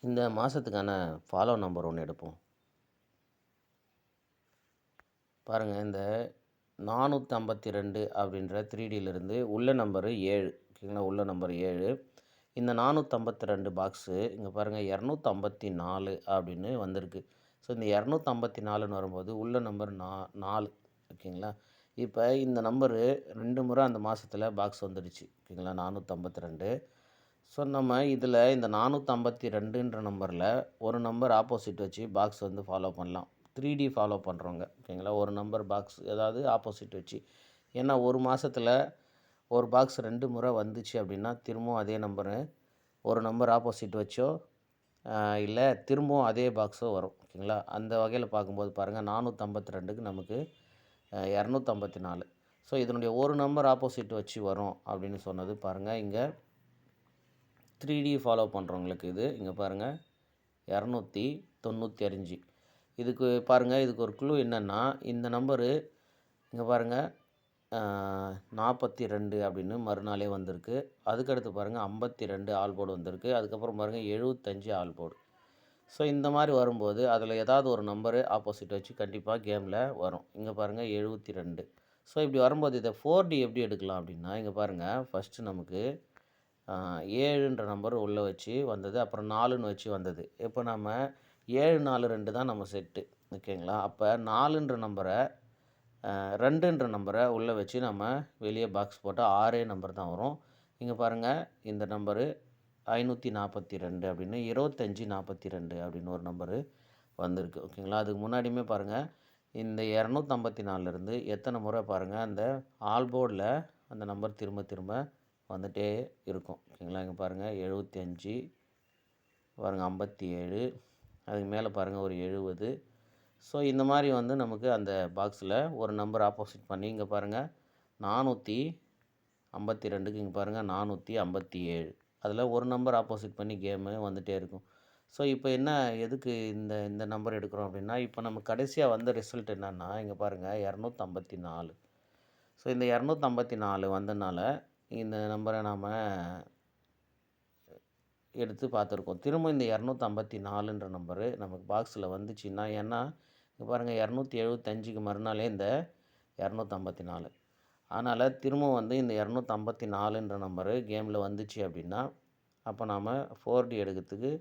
இந்த மாதத்துக்கான follow number ஒன்று எடுப்போம். பாருங்கள், இந்த 452 அப்படின்ற 3Dயிலிருந்து உள்ள நம்பரு 7. ஓகேங்களா, உள்ள நம்பர் 7. இந்த 452 பாக்ஸு இங்கே பாருங்கள் 254 அப்படின்னு வந்திருக்கு. ஸோ இந்த 254ன்னு வரும்போது உள்ள நம்பர் 4. ஓகேங்களா, இப்போ இந்த நம்பரு 2 முறை அந்த மாதத்தில் பாக்ஸ் வந்துடுச்சு. ஓகேங்களா, 452. ஸோ நம்ம இதில் இந்த 452ன்ற நம்பரில் ஒரு நம்பர் ஆப்போசிட் வச்சு பாக்ஸ் வந்து ஃபாலோ பண்ணலாம். 3D ஃபாலோ பண்ணுறவங்க. ஓகேங்களா, ஒரு நம்பர் பாக்ஸ் ஏதாவது ஆப்போசிட் வச்சு. ஏன்னா ஒரு மாதத்தில் ஒரு பாக்ஸ் 2 முறை வந்துச்சு அப்படின்னா திரும்பவும் அதே நம்பரு ஒரு நம்பர் ஆப்போசிட் வச்சோ இல்லை திரும்பவும் அதே பாக்ஸோ வரும். ஓகேங்களா, அந்த வகையில் பார்க்கும்போது பாருங்கள் 452க்கு நமக்கு 254. ஸோ இதனுடைய ஒரு நம்பர் ஆப்போசிட் வச்சு வரும் அப்படின்னு சொன்னது பாருங்கள். இங்கே 3D ஃபாலோ பண்ணுறவங்களுக்கு இது இங்கே பாருங்கள் 295. இதுக்கு பாருங்கள், இதுக்கு ஒரு க்ளூ என்னென்னா இந்த நம்பரு இங்கே பாருங்கள் 42 அப்படின்னு மறுநாளே வந்திருக்கு. அதுக்கடுத்து பாருங்கள் 52 ஆல் போர்டு வந்திருக்கு. அதுக்கப்புறம் பாருங்கள் 75 ஆல் போர்டு. ஸோ இந்த மாதிரி வரும்போது அதில் ஏதாவது ஒரு நம்பரு ஆப்போசிட் வச்சு கண்டிப்பாக கேமில் வரும். இங்கே பாருங்கள் 72. ஸோ இப்படி வரும்போது இதை 4D எப்படி எடுக்கலாம் அப்படின்னா இங்கே பாருங்கள், ஃபஸ்ட்டு நமக்கு 7ன்ற நம்பர் உள்ளே வச்சு வந்தது, அப்புறம் 4ன்னு வச்சு வந்தது. இப்போ நம்ம 7, 4, 2 தான் நம்ம செட்டு. ஓகேங்களா, அப்போ 4ன்ற நம்பரை 2ன்ற நம்பரை உள்ளே வச்சு நம்ம வெளியே பாக்ஸ் போட்டால் 6 நம்பர் தான் வரும். இங்கே பாருங்கள், இந்த நம்பரு 542 அப்படின்னு 2542 அப்படின்னு ஒரு நம்பரு வந்திருக்கு. ஓகேங்களா, அதுக்கு முன்னாடியுமே பாருங்கள் இந்த 254லேருந்து எத்தனை முறை பாருங்கள் அந்த ஆல் போர்டில் அந்த நம்பர் திரும்ப திரும்ப வந்துகிட்டே இருக்கும். ஓகேங்களா, இங்கே பாருங்கள் 75 பாருங்கள் 57, அதுக்கு மேலே பாருங்கள் ஒரு 70. ஸோ இந்த மாதிரி வந்து நமக்கு அந்த பாக்ஸில் ஒரு நம்பர் ஆப்போசிட் பண்ணி இங்கே பாருங்கள் 452க்கு இங்கே பாருங்கள் 457. அதில் ஒரு நம்பர் ஆப்போசிட் பண்ணி கேமு வந்துகிட்டே இருக்கும். ஸோ இப்போ என்ன எதுக்கு இந்த இந்த நம்பர் எடுக்கிறோம் அப்படின்னா, இப்போ நம்ம கடைசியாக வந்த ரிசல்ட் என்னென்னா இங்கே பாருங்கள் 254. ஸோ இந்த 254 வந்தனால இந்த நம்பரை நாம் எடுத்து பார்த்துருக்கோம். திரும்ப இந்த 254ன்ற நம்பரு நமக்கு பாக்ஸில் வந்துச்சுன்னா, ஏன்னா இங்கே பாருங்கள் 275க்கு மறுநாளே இந்த 254. அதனால் திரும்ப வந்து இந்த 254ன்ற நம்பரு கேமில் வந்துச்சு அப்படின்னா, அப்போ நாம் 4D எடுக்கிறதுக்கு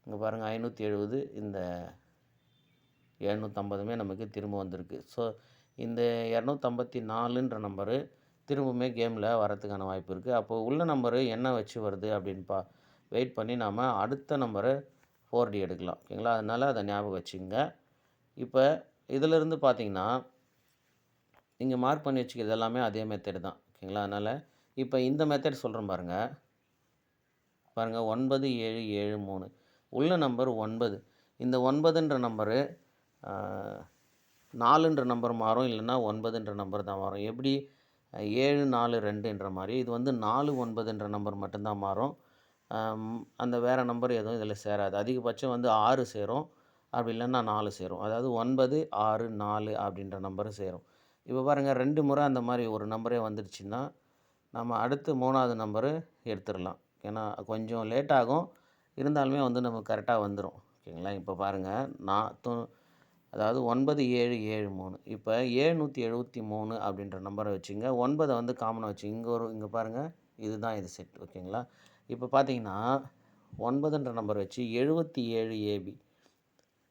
இங்கே பாருங்கள் 570 இந்த 750மே நமக்கு திரும்ப வந்திருக்கு. ஸோ இந்த 254ன்ற நம்பரு திரும்பவுமே கேமில் வரத்துக்கான வாய்ப்பு இருக்குது. அப்போது உள்ள நம்பரு என்ன வச்சு வருது அப்படின்னு வெயிட் பண்ணி நாம் அடுத்த நம்பரை 4D எடுக்கலாம். ஓகேங்களா, அதனால் அதை ஞாபகம் வச்சுங்க. இப்போ இதிலிருந்து பார்த்தீங்கன்னா நீங்கள் மார்க் பண்ணி வச்சுக்கிறது எல்லாமே அதே மெத்தட் தான். ஓகேங்களா, அதனால் இப்போ இந்த மெத்தட் சொல்கிறேன் பாருங்கள். 9773 உள்ள நம்பர் 9. இந்த 9ன்ற நம்பரு 4ன்ற நம்பர் மாறும், இல்லைன்னா 9ன்ற நம்பர் தான் மாறும். எப்படி 742ன்ற மாதிரி இது வந்து 49ன்ற நம்பர் மட்டும்தான் மாறும். அந்த வேறு நம்பர் எதுவும் இதில் சேராது. அதிகபட்சம் வந்து 6 சேரும், அப்படி இல்லைன்னா 4 சேரும். அதாவது 9, 6, 4 அப்படின்ற நம்பர் சேரும். இப்போ பாருங்கள் 2 முறை அந்த மாதிரி ஒரு நம்பரே வந்துடுச்சுன்னா நம்ம அடுத்து 3வது நம்பரு எடுத்துடலாம். ஏன்னா கொஞ்சம் லேட் ஆகும், இருந்தாலுமே வந்து நமக்கு கரெக்டாக வந்துடும். ஓகேங்களா, இப்போ பாருங்கள் அதாவது 9773. இப்போ 773 அப்படின்ற நம்பரை வச்சுங்க. 9 வந்து காமனாக வச்சு இங்கே பாருங்கள், இதுதான் இது செட். ஓகேங்களா, இப்போ பார்த்தீங்கன்னா 9ன்ற நம்பர் வச்சு 77 AB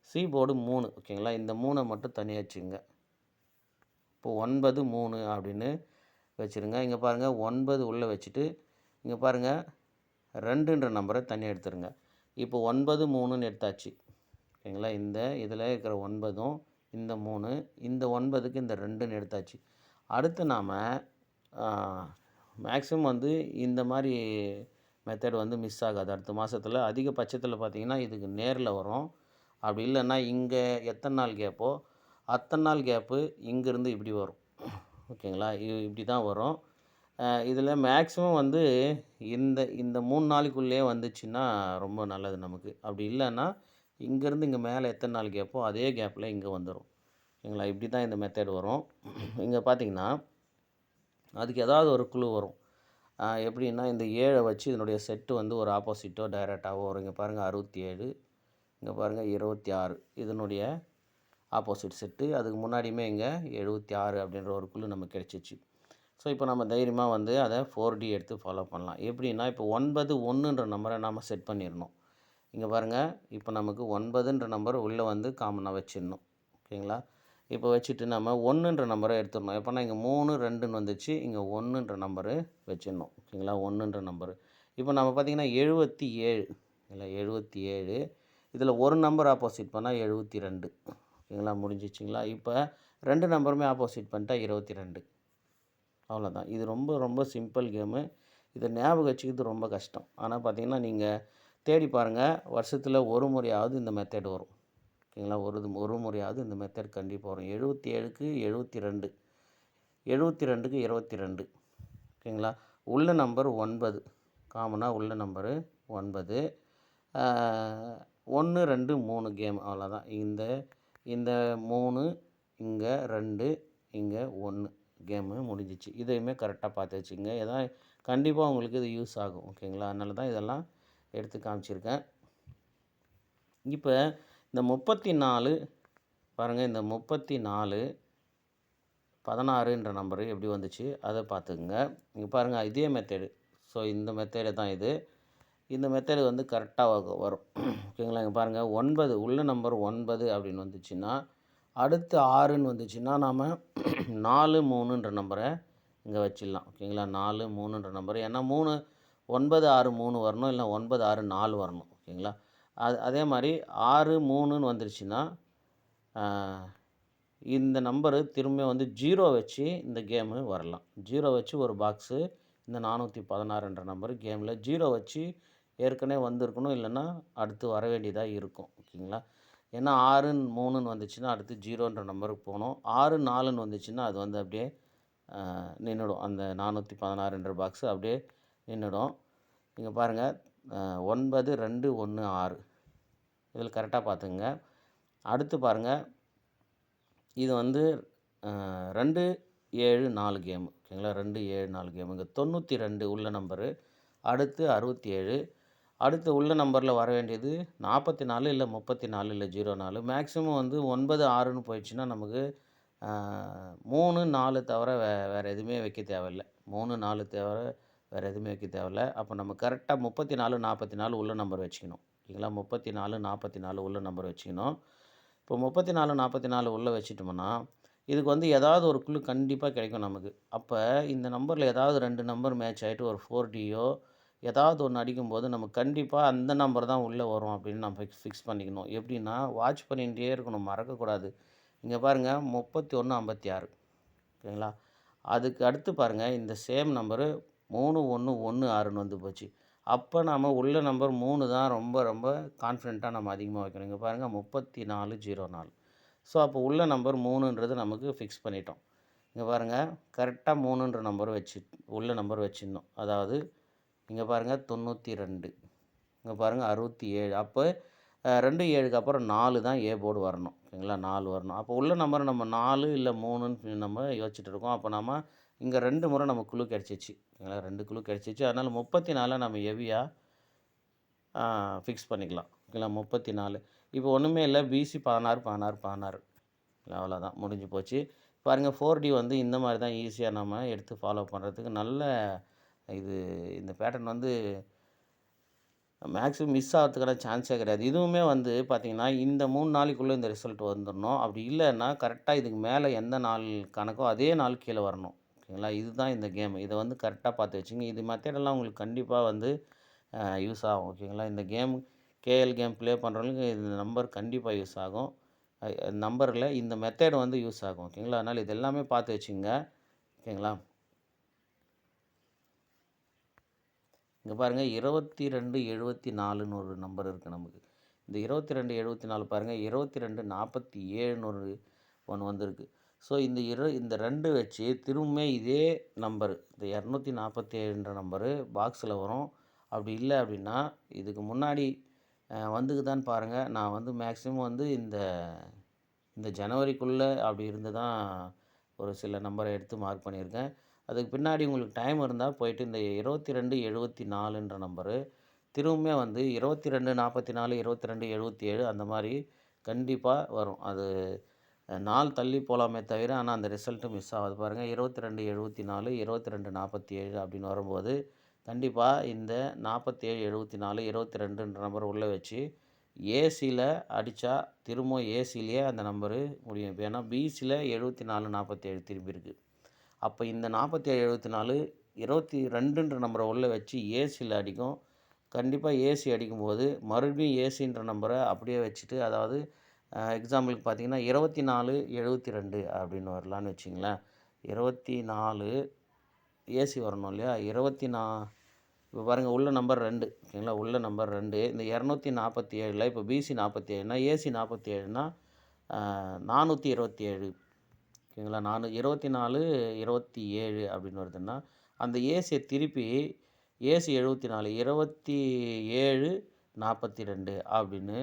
சி போர்டு 3. ஓகேங்களா, இந்த 3 மட்டும் தனியாக வச்சுங்க. இப்போது 9 3 அப்படின்னு வச்சுருங்க. இங்கே பாருங்கள் 9 உள்ளே வச்சுட்டு இங்கே பாருங்கள் 2ன்ற நம்பரை தனியாக எடுத்துருங்க. இப்போ 9 3ன்னு எடுத்தாச்சு. ஓகேங்களா, இந்த இதில் இருக்கிற 9ம் இந்த 3, இந்த 9க்கு இந்த 2ன்னு எடுத்தாச்சு. அடுத்து நாம் மேக்ஸிமம் வந்து இந்த மாதிரி மெத்தட் வந்து மிஸ் ஆகாது. அடுத்த மாதத்தில் அதிகபட்சத்தில் பார்த்திங்கன்னா இதுக்கு நேரில் வரும். அப்படி இல்லைன்னா இங்கே எத்தனை நாள் கேப்போ அத்தனை நாள் கேப்பு இங்கேருந்து இப்படி வரும். ஓகேங்களா, இப்படி தான் வரும். இதில் மேக்ஸிமம் வந்து இந்த 3 நாளைக்குள்ளேயே வந்துச்சுன்னா ரொம்ப நல்லது நமக்கு. அப்படி இல்லைன்னா இங்கேருந்து இங்கே மேலே எத்தனை நாள் கேப்போ அதே கேப்பில் இங்கே வந்துடும். ஓகேங்களா, இப்படி தான் இந்த மெத்தட் வரும். இங்கே பார்த்தீங்கன்னா அதுக்கு ஏதாவது ஒரு குழு வரும். எப்படின்னா இந்த 7 வச்சு இதனுடைய செட்டு வந்து ஒரு ஆப்போசிட்டோ டைரெக்டாவோ வரும். இங்கே பாருங்கள் 67, இங்கே பாருங்கள் 26 இதனுடைய ஆப்போசிட் செட்டு. அதுக்கு முன்னாடியுமே இங்கே 76 அப்படின்ற ஒரு குழு நமக்கு கிடச்சிச்சு. ஸோ இப்போ நம்ம தைரியமாக வந்து அதை 4D எடுத்து ஃபாலோ பண்ணலாம். எப்படின்னா இப்போ 9, 1ன்ற நம்பரை நாம் செட் பண்ணிடணும். இங்கே பாருங்கள் இப்போ நமக்கு 9ன்ற நம்பர் உள்ளே வந்து காமனாக வச்சிடணும். ஓகேங்களா? இப்போ வச்சுட்டு நம்ம 1ன்ற நம்பரை எடுத்துடணும். எப்போனா இங்கே 3, 2ன்னு வந்துச்சு. இங்கே 1ன்ற நம்பரு வச்சிடணும். ஓகேங்களா? 1ன்ற நம்பரு. இப்போ நம்ம பார்த்திங்கன்னா 77 இல்லை 77 இதில் ஒரு நம்பர் ஆப்போசிட் பண்ணால் 72. ஓகேங்களா? முடிஞ்சிச்சிங்களா? இப்போ 2 நம்பருமே ஆப்போசிட் பண்ணிட்டா 22. அவ்வளோதான். இது ரொம்ப ரொம்ப சிம்பிள் கேமு. இதை ஞாபகம் வச்சுக்கிறது ரொம்ப கஷ்டம். ஆனால் பார்த்திங்கன்னா நீங்கள் தேடி பாருங்கள், வருஷத்தில் ஒரு முறையாவது இந்த மெத்தட் வரும். ஓகேங்களா? ஒரு முறையாவது இந்த மெத்தட் கண்டிப்பாக வரும். 77க்கு 72, 72க்கு 22. ஓகேங்களா? உள்ள நம்பர் 9, காமனாக உள்ள நம்பரு 9. 1, 2, 3 கேம் அவ்வளோதான். இந்த 3, இங்கே 2, இங்கே 1 கேமு முடிஞ்சிச்சு. இதையுமே கரெக்டாக பார்த்து வச்சுக்கோங்க. ஏதாவது கண்டிப்பாக உங்களுக்கு இது யூஸ் ஆகும். ஓகேங்களா? அதனால தான் இதெல்லாம் எடுத்து காமிச்சிருக்கேன். இப்போ இந்த 34 பாருங்கள், இந்த 34, 16ன்ற நம்பரு எப்படி வந்துச்சு அதை பார்த்துக்குங்க. இங்கே பாருங்கள் இதே மெத்தேடு. ஸோ இந்த மெத்தேடு தான் இது. இந்த மெத்தேடு வந்து கரெக்டாக வரும். ஓகேங்களா? இங்கே பாருங்கள் 9 உள்ள நம்பர் 9 அப்படின்னு வந்துச்சுன்னா, அடுத்து 6ன்னு வந்துச்சுன்னா நாம் 4, 3ன்ற நம்பரை இங்கே வச்சிடலாம். ஓகேங்களா? 4, 3ன்ற நம்பர். ஏன்னா 3, 9, 6, 3 வரணும். இல்லை 9, 6, 4 வரணும். ஓகேங்களா? அதே மாதிரி 6, 3ன்னு வந்துருச்சுன்னா இந்த நம்பரு திரும்ப வந்து 0 வச்சு இந்த கேமு வரலாம். 0 வச்சு ஒரு பாக்ஸு இந்த 416ன்ற நம்பரு கேமில் 0 வச்சு ஏற்கனவே வந்திருக்கணும். இல்லைன்னா அடுத்து வர வேண்டியதாக இருக்கும். ஓகேங்களா? ஏன்னா 6, 3ன்னு வந்துச்சுன்னா அடுத்து 0ன்ற நம்பருக்கு போகணும். 6, 4ன்னு வந்துச்சுன்னா அது வந்து அப்படியே நின்றுடும். அந்த 416ன்ற பாக்ஸு அப்படியே நின்றுடும். இங்கே பாருங்கள் 9, 2, 1, 6 இதில் கரெக்டாக பார்த்துங்க. அடுத்து பாருங்கள் இது வந்து 2, 7, 4 கேமு. ஓகேங்களா? 2, 7, 4 கேமு. இங்கே 92 உள்ள நம்பரு. அடுத்து 67. அடுத்து உள்ள நம்பரில் வர வேண்டியது 44 இல்லை 34 இல்லை 04. மேக்ஸிமம் வந்து 9, 6ன்னு போயிடுச்சுன்னா நமக்கு 3, 4 தவிர வேறு எதுவுமே வைக்க தேவையில்ல. 3, 4 தவிர வேறு எதுவுமே வைக்க தேவையில்ல. அப்போ நம்ம கரெக்டாக 34, 44 உள்ள நம்பர் வச்சுக்கணும். ஓகேங்களா? 34, 44 உள்ள நம்பர் வச்சுக்கணும். இப்போ 34, 44 உள்ளே வச்சுட்டோம்னா இதுக்கு வந்து ஏதாவது ஒரு குழு கண்டிப்பாக கிடைக்கும் நமக்கு. அப்போ இந்த நம்பரில் ஏதாவது 2 நம்பர் மேட்ச் ஆகிட்டு ஒரு 4Dயோ ஏதாவது ஒன்று அடிக்கும்போது நமக்கு கண்டிப்பாக அந்த நம்பர் தான் உள்ளே வரும் அப்படின்னு நம்ம ஃபிக்ஸ் பண்ணிக்கணும். எப்படின்னா வாட்ச் பண்ணிகிட்டே இருக்கணும், மறக்கக்கூடாது. இங்கே பாருங்கள் 31, 56. ஓகேங்களா? அதுக்கு அடுத்து பாருங்கள் இந்த சேம் நம்பரு 3, 1, 1, 6ன்னு வந்து போச்சு. அப்போ நம்ம உள்ள நம்பர் 3 தான் ரொம்ப ரொம்ப கான்ஃபிடென்ட்டாக நம்ம அதிகமாக வைக்கணும். இங்கே பாருங்கள் 34, 04. ஸோ அப்போ உள்ள நம்பர் 3ன்றது நமக்கு ஃபிக்ஸ் பண்ணிட்டோம். இங்கே பாருங்கள் கரெக்டாக 3ன்ற நம்பர் உள்ள நம்பர் வச்சிடணும். அதாவது இங்கே பாருங்கள் 92, இங்கே பாருங்கள் 67. அப்போ 2, 7க்கு அப்புறம் 4 தான் ஏ போர்டு வரணும். ஓகேங்களா? 4 வரணும். அப்போ உள்ள நம்பர் நம்ம 4 இல்லை 3ன்னு நம்ம யோசிச்சுட்டு இருக்கோம். அப்போ நம்ம இங்கே 2 முறை நமக்கு குழு கிடச்சிச்சு. ஓகேங்களா? 2 குழு கிடச்சிச்சு. அதனால் 34 நம்ம ஹெவியாக ஃபிக்ஸ் பண்ணிக்கலாம். ஓகேங்களா? 34. இப்போ ஒன்றுமே இல்லை, பிசி 16, 16, 16. அவ்வளோதான், முடிஞ்சு போச்சு. பாருங்கள் 4D வந்து இந்த மாதிரி தான் ஈஸியாக நம்ம எடுத்து ஃபாலோ பண்ணுறதுக்கு நல்ல இந்த பேட்டர்ன் வந்து மேக்ஸிமம் மிஸ் ஆகிறதுக்கான சான்ஸே கிடையாது. இதுவுமே வந்து பார்த்திங்கன்னா இந்த 3 நாளைக்குள்ளே இந்த ரிசல்ட் வந்துடணும். அப்படி இல்லைன்னா கரெக்டாக இதுக்கு மேலே எந்த நாள் கணக்கோ அதே நாள் கீழே வரணும். ஓகேங்களா? இதுதான் இந்த கேம். இதை வந்து கரெக்டாக பார்த்து வச்சுங்க. இது மெத்தடெல்லாம் உங்களுக்கு கண்டிப்பாக வந்து யூஸ் ஆகும். ஓகேங்களா? இந்த கேம் கேஎல் கேம் ப்ளே பண்ணுறவங்களுக்கு இந்த நம்பர் கண்டிப்பாக யூஸ் ஆகும். நம்பரில் இந்த மெத்தட் வந்து யூஸ் ஆகும். ஓகேங்களா? அதனால் இது எல்லாமே பார்த்து வச்சுங்க. ஓகேங்களா? இங்கே பாருங்கள் 22, 74ன்னு ஒரு நம்பர் இருக்குது நமக்கு. இந்த 22, 74 பாருங்கள் 22, 47ன்னு ஒன்று வந்திருக்கு. ஸோ இந்த 2 வச்சு திரும்ப இதே நம்பர் இந்த 247ன்ற நம்பரு பாக்ஸில் வரும். அப்படி இல்லை அப்படின்னா இதுக்கு முன்னாடி வந்துக்குதான்னு பாருங்கள். நான் வந்து மேக்ஸிமம் வந்து இந்த ஜனவரிக்குள்ளே அப்படி இருந்து தான் ஒரு சில நம்பரை எடுத்து மார்க் பண்ணியிருக்கேன். அதுக்கு பின்னாடி உங்களுக்கு டைம் இருந்தால் போயிட்டு இந்த 2274ன்ற நம்பரு திரும்பவுமே வந்து 2244, 2277 அந்த மாரி கண்டிப்பா வரும். அது நாள் தள்ளி போலாமே தவிர, ஆனா அந்த ரிசல்ட்டு மிஸ் ஆகாது பாருங்க. 2274, 2247 அப்படின்னு வரும்போது, கண்டிப்பா இந்த 47, 74, 22ன்ற நம்பர உள்ள வச்சு, ஏசில அடிச்சா திரும்பவும் ஏசிலயே அந்த நம்பரு முடியும். ஏன்னா பிசில 74, 47 திரும்பியிருக்கு. அப்ப இந்த 47, 74, 22ன்ற நம்பர உள்ள வச்சு ஏசில அடிக்கும். கண்டிப்பா ஏசி அடிக்கும்போது, மறுபடியும் ஏசின்ற நம்பர அப்படியே வச்சுட்டு, அதாவது எக்ஸாம்பிளுக்கு பார்த்தீங்கன்னா, 24, 72 அப்படின்னு வரலான்னு வச்சுக்கங்களேன். 24 ஏசி வரணும் இல்லையா? இப்போ பாருங்க உள்ள நம்பர் 2 ஓகேங்களா? உள்ள நம்பர் 2 இந்த 247ல இப்போ பிசி 47னா, ஏசி 47னா 427 ஓகேங்களா? 24, 27 அப்படின்னு வருதுன்னா, அந்த ஏசிய திருப்பி ஏசி 74, 27, 42 அப்படின்னு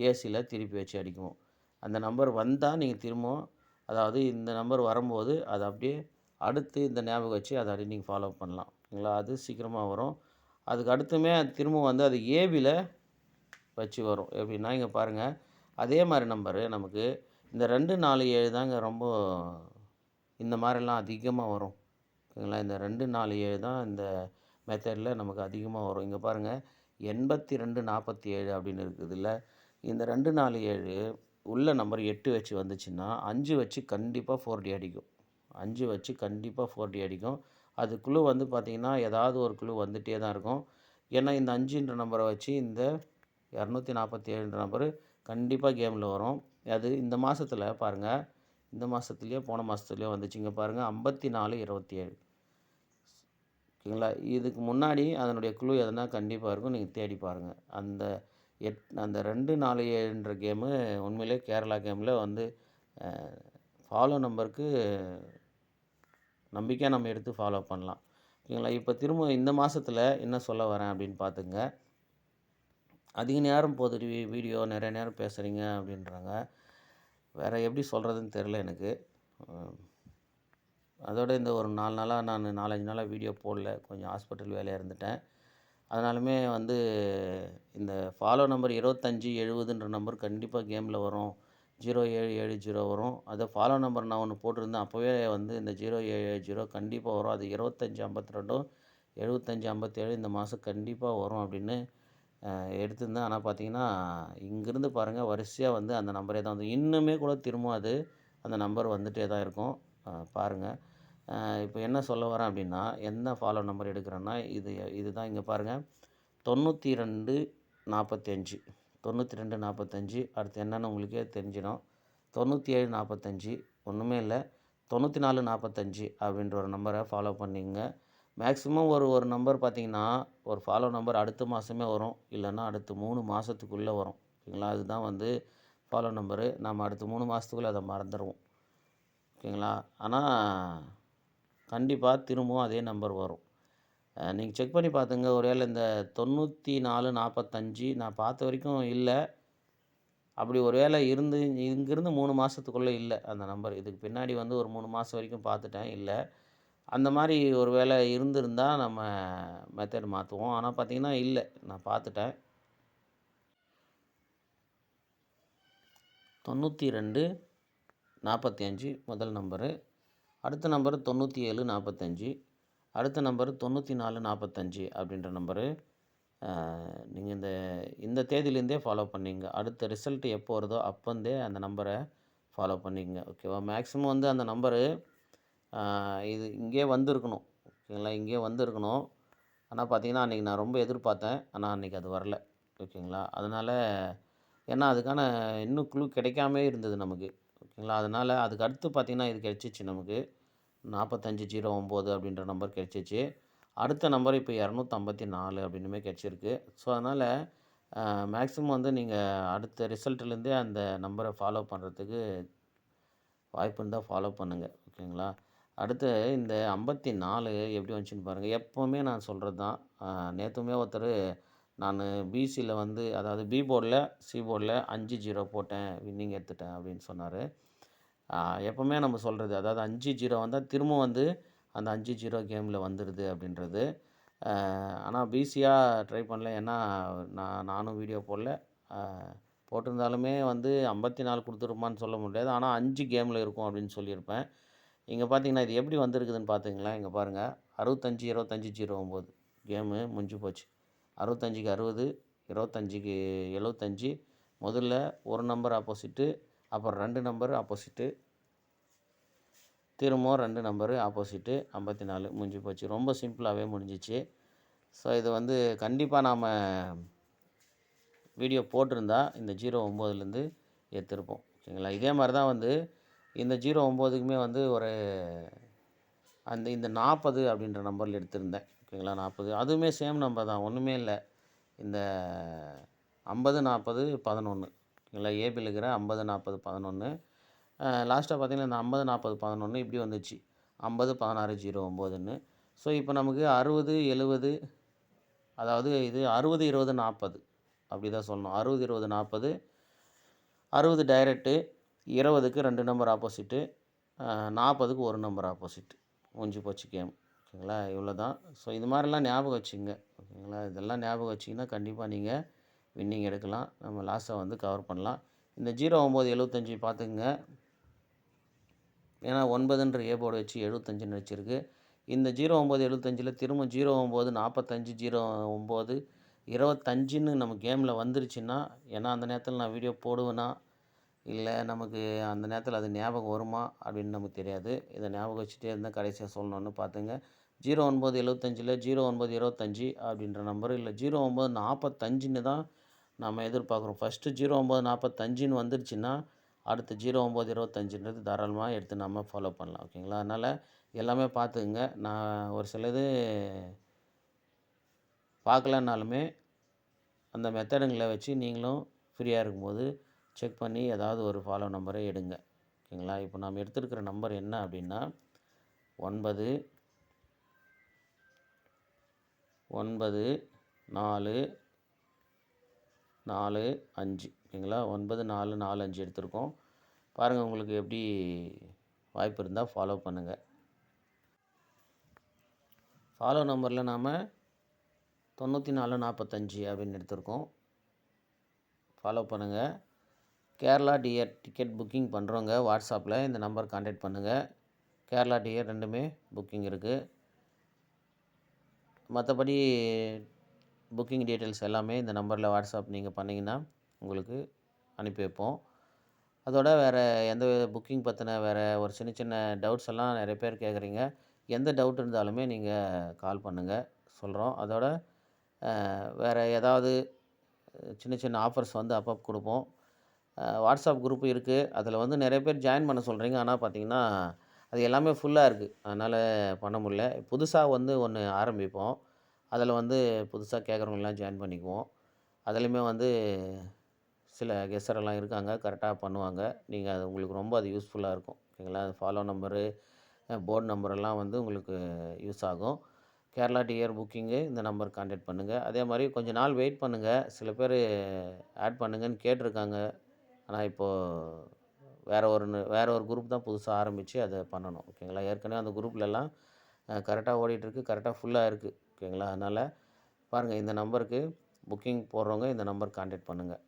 ஏசில திருப்பி வச்சு அடிக்கும். அந்த நம்பர் வந்தா நீங்க திரும்பவும் அதாவது இந்த நம்பர் வரும்போது, அத அப்படியே அடுத்து இந்த ஞாபகம் வச்சு அத அப்படியே நீங்க ஃபாலோ பண்ணலாம். ஓகேங்களா? அது சீக்கிரமா வரும். அதுக்கு அடுத்துமே திரும்பவும் வந்து அது ஏபில வச்சு வரும். எப்படின்னா, இங்க பாருங்க. அதே மாரி நம்பரு நமக்கு இந்த 2, 4, 7 தாங்க ரொம்ப இந்த மாரிலாம் அதிகமா வரும். ஓகேங்களா? இந்த 2, 4, 7 தான் இந்த மெத்தட்ல நமக்கு அதிகமா வரும். இங்க பாருங்க 82, 47 அப்படின்னு இருக்குதுல்ல. இந்த 2, 4, 7 உள்ள நம்பர் 8 வச்சு வந்துச்சுன்னா, 5 வச்சு கண்டிப்பா 4D அடிக்கும். 5 வச்சு கண்டிப்பா 4D அடிக்கும். அது குழு வந்து பார்த்தீங்கன்னா, ஏதாவது ஒரு குழு வந்துட்டே தான் இருக்கும். ஏன்னா, இந்த 5ன்ற நம்பர வச்சு இந்த 247ன்ற நம்பரு கண்டிப்பா கேம்ல வரும். அது இந்த மாசத்துல பாருங்க, இந்த மாசத்துலயோ, போன மாசத்துலயோ வந்துச்சு. இங்க பாருங்க 54, 27 ஓகேங்களா? இதுக்கு முன்னாடி அதனுடைய குழு எதுனா கண்டிப்பா இருக்கும். நீங்க தேடி பாருங்க. அந்த 2, 4, 7ன்ற கேமு உண்மையிலேயே கேரளா கேம்ல வந்து அ ஃபாலோ நம்பருக்கு நம்பிக்கையா நம்ம எடுத்து ஃபாலோ பண்ணலாம். ஓகேங்களா? இப்ப திரும்ப இந்த மாசத்துல என்ன சொல்ல வரேன் அப்படின்னு பார்த்துக்கங்க. அதிக நேரம் போகுது வீடியோ நிறைய நேரம் பேசுறீங்க அப்படின்றாங்க. வேற எப்படி சொல்றதுன்னு தெரியல எனக்கு. அ அதோட இந்த ஒரு 4 நாளா நான் 4, 5 நாளா வீடியோ போடல. கொஞ்சம் ஹாஸ்பிட்டல் வேலையா இருந்துட்டேன். அதனாலுமே வந்து இந்த ஃபாலோ நம்பர் 25, 70ன்ற நம்பர் கண்டிப்பா கேம்ல வரும். 0770 வரும். அத ஃபாலோ நம்பர் நான் ஒண்ணு போட்டிருந்தேன். அப்பவே வந்து இந்த 0770 கண்டிப்பா வரும். அது 25, 52ம் 75, 57 இந்த மாசம் கண்டிப்பா வரும் அப்படின்னு எடுத்திருந்தேன். ஆனா பார்த்தீங்கன்னா, இங்கிருந்து பாருங்க வரிசையா வந்து அந்த நம்பரே தான் வந்து இன்னுமே கூட திரும்ப அது அந்த நம்பர் வந்துட்டே தான் இருக்கும். பாருங்க. இப்போ என்ன சொல்ல வரேன் அப்படின்னா, என்ன ஃபாலோ நம்பர் எடுக்கிறேன்னா, இதுதான் இங்க பாருங்க. 92, 45 92, 45 அடுத்து என்னன்னு உங்களுக்கே தெரிஞ்சிடும். 97, 45 ஒண்ணுமே இல்ல. 94, 45 அப்படின்ற ஒரு நம்பர ஃபாலோ பண்ணிக்கங்க. மேக்ஸிமம் ஒரு நம்பர் பார்த்தீங்கன்னா, ஒரு ஃபாலோ நம்பர் அடுத்த மாசமே வரும். இல்லன்னா அடுத்த 3 மாசத்துக்குள்ள வரும். ஓகேங்களா? அதுதான் வந்து ஃபாலோ நம்பரு. நம்ம அடுத்த 3 மாசத்துக்குள்ள அத மறந்துருவோம். ஓகேங்களா? ஆனா, கண்டிப்பா திரும்பவும் அதே நம்பர் வரும். நீங்க செக் பண்ணி பார்த்துங்க. ஒருவேள இந்த 94, 45 நான் பார்த்த வரைக்கும் இல்ல. அப்படி ஒரு வேளை இங்கிருந்து 3 மாசத்துக்குள்ள இல்ல அந்த நம்பர். இதுக்கு பின்னாடி வந்து ஒரு 3 மாசம் வரைக்கும் பார்த்துட்டேன், இல்ல. அந்த மாரி ஒரு வேளை இருந்திருந்தா நம்ம மெத்தட் மாத்துவோம். ஆனா பார்த்தீங்கன்னா இல்ல. நான் பார்த்துட்டேன். 92, 45 முதல் நம்பரு. அடுத்த நம்பரு 97, 45 அடுத்த நம்பரு 94, 45 அப்படின்ற நம்பரு. நீங்க இந்த இந்த தேதியிலேருந்தே ஃபாலோ பண்ணிக்கங்க. அடுத்த ரிசல்ட் எப்போ வருதோ அப்போந்தே அந்த நம்பர ஃபாலோ பண்ணிக்கங்க. ஓகேவா? மேக்ஸிமம் வந்து அந்த நம்பரு இது இங்கேயே வந்திருக்கணும். ஓகேங்களா? இங்கேயே வந்திருக்கணும். ஆனா பார்த்தீங்கன்னா, அன்னைக்கு நான் ரொம்ப எதிர்பார்த்தேன். ஆனா அன்னைக்கு அது வரல. ஓகேங்களா? அதனால ஏன்னா அதுக்கான இன்னும் க்ளூ கிடைக்காமயே இருந்தது நமக்கு. ஓகேங்களா? அதனால அதுக்கு அடுத்து பார்த்தீங்கன்னா, இது கிடைச்சிச்சு நமக்கு. 4509 அப்படின்ற நம்பர் கிடைச்சிச்சு. அடுத்த நம்பர் இப்போ 254 அப்படின்னுமே கிடைச்சிருக்கு. ஸோ, அதனால மேக்ஸிமம் வந்து நீங்க அடுத்த ரிசல்ட்லேருந்தே அந்த நம்பர ஃபாலோ பண்றதுக்கு வாய்ப்பு இருந்தா ஃபாலோ பண்ணுங்க. ஓகேங்களா? அடுத்து இந்த 54 எப்படி வந்துச்சுன்னு பாருங்க. எப்பவுமே நான் சொல்றது தான். நேத்துமே ஒருத்தரு நானு பிசில வந்து அதாவது பி போர்ட்ல, சி போர்ட்ல 5-0 போட்டேன். வின்னிங் எடுத்துட்டேன் அப்படின்னு சொன்னாரு. எப்பவுமே நம்ம சொல்றது. அதாவது 5-0 வந்தா திரும்ப வந்து அந்த 5-0 கேமில் வந்துடுது அப்படின்றது. ஆனால் பிசியாக ட்ரை பண்ணல. ஏன்னா நானும் வீடியோ போடல. போட்டிருந்தாலுமே வந்து 54 கொடுத்துருப்பான்னு சொல்ல முடியாது. ஆனால் 5 கேமில் இருக்கும் அப்படின்னு சொல்லியிருப்பேன். இங்கே பார்த்தீங்கன்னா இது எப்படி வந்திருக்குதுன்னு பார்த்துங்களேன். இங்கே பாருங்கள், 65 25 09 கேமு முடிஞ்சு போச்சு. 65க்கு 60, 25க்கு 75. முதல்ல ஒரு நம்பர் ஆப்போசிட்டு, அப்புறம் 2 நம்பர் ஆப்போசிட்டு, திரும்பவும் 2 நம்பரு ஆப்போசிட்டு, 54 முடிஞ்சு போச்சு. ரொம்ப சிம்பிளாகவே முடிஞ்சிச்சு. ஸோ இது வந்து கண்டிப்பாக நாம் வீடியோ போட்டிருந்தா இந்த 09லேருந்து எடுத்திருப்போம். ஓகேங்களா? இதே மாதிரி தான் வந்து இந்த 09க்குமே வந்து ஒரு இந்த 40 அப்படின்ற நம்பரில் எடுத்திருந்தேன். ஓகேங்களா? 40 அதுவுமே சேம் நம்பர் தான், ஒன்றுமே இல்லை. இந்த 50 40 11. ஓகேங்களா? ஏபியில் இருக்கிற 50 40 11. லாஸ்ட்டாக பார்த்தீங்கன்னா இந்த 50 40 11 இப்படி வந்துச்சு, 50 16 09ன்னு. ஸோ இப்போ நமக்கு 60 70, அதாவது இது 60 20 40 அப்படி தான் சொல்லணும். 60 20 40, 60 டைரெக்டு, 20க்கு 2 நம்பர் ஆப்போசிட்டு, 40க்கு ஒரு நம்பர் ஆப்போசிட். முடிஞ்சு போச்சு கேம். ஓகேங்களா? இவ்வளோ தான். ஸோ இது மாதிரிலாம் ஞாபகம் வச்சுங்க. ஓகேங்களா? இதெல்லாம் ஞாபகம் வச்சிங்கன்னா கண்டிப்பாக நீங்கள் வின்னிங் எடுக்கலாம். நம்ம லாஸை வந்து கவர் பண்ணலாம். இந்த 0975 பார்த்துக்குங்க. ஏன்னா 9ன்ற ஏ போர்டு வச்சு 75ன்னு வச்சுருக்கு. இந்த 0975ல் திரும்ப 09 45 09 25ன்னு நம்ம கேமில் வந்துருச்சுன்னா, ஏன்னா அந்த நேரத்தில் நான் வீடியோ போடுவேனா இல்லை நமக்கு அந்த நேரத்தில் அது ஞாபகம் வருமா அப்படின்னு நமக்கு தெரியாது. இதை ஞாபகம் வச்சுட்டே இருந்தால் கடைசியாக சொல்லணுன்னு பார்த்துங்க. 0975ல் 09 25 அப்படின்ற நம்பரு, இல்லை 09 45ன்னு தான் நம்ம எதிர்பார்க்குறோம். ஃபஸ்ட்டு 09 45ன்னு வந்துருச்சுன்னா அடுத்து 09 25ன்றது தாராளமாக எடுத்து நம்ம ஃபாலோ பண்ணலாம். ஓகேங்களா? அதனால் எல்லாமே பார்த்துக்குங்க. நான் ஒரு சிலது பார்க்கலனாலுமே அந்த மெத்தடுங்களை வச்சு நீங்களும் ஃப்ரீயாக இருக்கும்போது செக் பண்ணி ஏதாவது ஒரு ஃபாலோ நம்பரை எடுங்க. ஓகேங்களா? இப்போ நாம் எடுத்துருக்கிற நம்பர் என்ன அப்படின்னா 9 9 4 4 5. ஓகேங்களா? 9 4 4 5 எடுத்திருக்கோம். பாருங்கள், உங்களுக்கு எப்படி வாய்ப்பு இருந்தால் ஃபாலோ பண்ணுங்கள். ஃபாலோ நம்பரில் நாம் 94 45 அப்படின்னு எடுத்திருக்கோம். ஃபாலோ பண்ணுங்கள். கேரளா டியர் டிக்கெட் புக்கிங் பண்ணுறவங்க வாட்ஸ்அப்பில் இந்த நம்பர் கான்டாக்ட் பண்ணுங்கள். கேரளா டியர் ரெண்டுமே புக்கிங் இருக்குது. மற்றபடி புக்கிங் டீட்டெயில்ஸ் எல்லாமே இந்த நம்பரில் வாட்ஸ்அப் நீங்கள் பண்ணிங்கன்னா உங்களுக்கு அனுப்பி வைப்போம். அதோட வேறு எந்த புக்கிங் பற்றின வேறு ஒரு சின்ன சின்ன டவுட்ஸ் எல்லாம் நிறைய பேர் கேட்குறீங்க. எந்த டவுட் இருந்தாலுமே நீங்கள் கால் பண்ணுங்கள், சொல்கிறோம். அதோட வேறு ஏதாவது சின்ன சின்ன ஆஃபர்ஸ் வந்து அப்பப்போ கொடுப்போம். வாட்ஸ்அப் குரூப் இருக்குது. அதில் வந்து நிறைய பேர் ஜாயின் பண்ண சொல்கிறீங்க. ஆனால் பார்த்தீங்கன்னா அது எல்லாமே ஃபுல்லாக இருக்குது. அதனால் பண்ண முடியல. புதுசாக வந்து ஒன்று ஆரம்பிப்போம். அதில் வந்து புதுசாக கேட்குறவங்கலாம் ஜாயின் பண்ணிக்குவோம். அதுலேயுமே வந்து சில கெஸ்ஸரெல்லாம் இருக்காங்க, கரெக்டாக பண்ணுவாங்க. நீங்கள் அது உங்களுக்கு ரொம்ப அது யூஸ்ஃபுல்லாக இருக்கும். ஓகேங்களா? ஃபாலோ நம்பரு, போர்டு நம்பரெல்லாம் வந்து உங்களுக்கு யூஸ் ஆகும். கேரளா டியர் புக்கிங்கு இந்த நம்பர் கான்டாக்ட் பண்ணுங்கள். அதே மாதிரி கொஞ்சம் நாள் வெயிட் பண்ணுங்கள். சில பேர் ஆட் பண்ணுங்கன்னு கேட்டிருக்காங்க. ஆனால் இப்போது வேறு ஒரு குரூப் தான் புதுசாக ஆரம்பித்து அதை பண்ணணும். ஓகேங்களா? ஏற்கனவே அந்த குரூப்லலாம் கரெக்டாக ஓடிட்டுருக்கு, கரெக்டாக ஃபுல்லாக இருக்குது. ஓகேங்களா? அதனால் பாருங்கள், இந்த நம்பருக்கு புக்கிங் போடுறவங்க இந்த நம்பர் கான்டாக்ட் பண்ணுங்கள்.